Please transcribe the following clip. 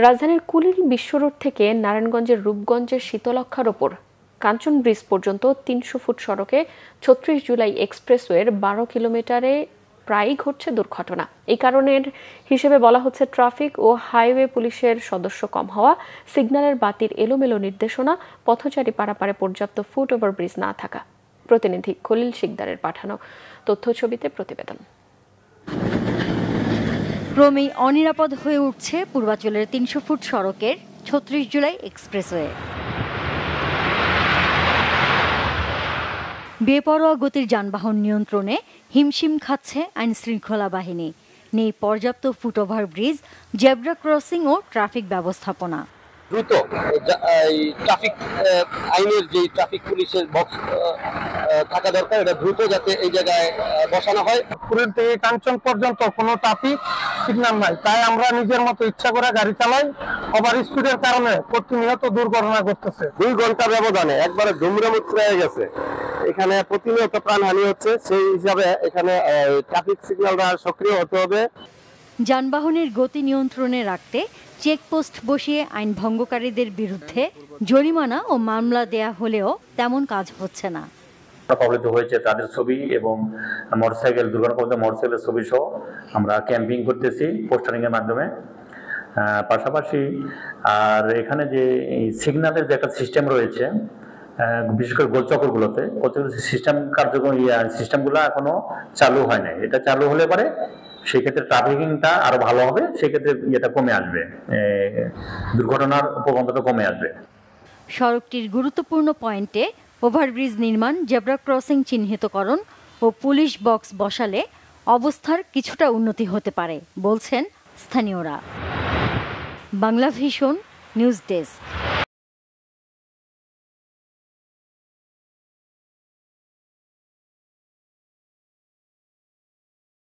রাজধানীর কুলির বিশ্ব রোড থেকে নারায়ণগঞ্জের রূপগঞ্জের শীতলক্ষার ওপর কাঞ্চন ব্রিজ পর্যন্ত ৩০০ ফুট সড়কে ৩৬ জুলাই এক্সপ্রেসওয়ের ১২ কিলোমিটারে প্রায়ই ঘটছে দুর্ঘটনা। এই কারণের হিসেবে বলা হচ্ছে ট্রাফিক ও হাইওয়ে পুলিশের সদস্য কম হওয়া, সিগন্যালের বাতির এলোমেলো নির্দেশনা, পথচারী পারাপারে পর্যাপ্ত ফুট ওভার ব্রিজ না থাকা। প্রতিনিধি খলিল শিকদারের পাঠানো তথ্যছবিতে প্রতিবেদন। ক্রমেই অনিরাপদ হয়ে উঠছে পূর্বাঞ্চলের ৩০০ ফুট সড়কের ৩৬ জুলাই এক্সপ্রেসওয়ে। বেপরোয়া গতির যানবাহন নিয়ন্ত্রণে হিমশিম খাচ্ছে আইন শৃঙ্খলা বাহিনী। নেই পর্যাপ্ত ফুটওভার ব্রিজ, জেব্রা ক্রসিং ও ট্রাফিক ব্যবস্থাপনা। দ্রুত ট্রাফিক আইনের যে ট্রাফিক পুলিশের বক্স থাকা দরকার, এটা দ্রুত যাতে এই জায়গায় বসানো হয়। কুড়িল থেকে কাঞ্চন পর্যন্ত কোনো ট্রাফিক সিগন্যাল নাই, তাই আমরা নিজের মতো ইচ্ছা করে গাড়ি চালাই। ওভার স্পিডের কারণে প্রতিনিয়ত দুর্ঘটনা ঘটতেছে। 2 ঘন্টা ব্যবধানে একবারে ধুমরামুক্ত হয়ে গেছে। এখানে প্রতিনিয়ত প্রাণহানি হচ্ছে, সেই হিসাবে এখানে ট্রাফিক সিগন্যালটা সক্রিয় হতে হবে। যানবাহনের গতি নিয়ন্ত্রণে রাখতে চেকপোস্ট বসিয়ে আইন ভঙ্গকারীদের বিরুদ্ধে জরিমানা ও মামলা দেয়া হলেও তেমন কাজ হচ্ছে না। কবলিত হয়েছে তাদের ছবি এবং মোটরসাইকেল দুর্ঘটনা মোটরসাইকেলের ছবি সহ আমরা ক্যাম্পিং করতেছি পোস্টারিং এর মাধ্যমে। পাশাপাশি আর এখানে যে সিগন্যালের যে একটা সিস্টেম রয়েছে, বিশেষ করে গোলচক্রগুলোতে সিস্টেম কার্যক্রম সিস্টেমগুলো এখনো চালু হয় নাই। এটা চালু হলে পরে সেক্ষেত্রে ট্রাফিকিংটা আরো ভালো হবে, সেক্ষেত্রে এটা কমে আসবে, দুর্ঘটনার প্রবণতা কমে আসবে। সড়কটির গুরুত্বপূর্ণ পয়েন্টে ওভারব্রিজ নির্মাণ, জেব্রা ক্রসিং চিহ্নিতকরণ ও পুলিশ বক্স বসালে অবস্থার কিছুটা উন্নতি হতে পারে বলছেন স্থানীয়রা। Bangla vision news desk.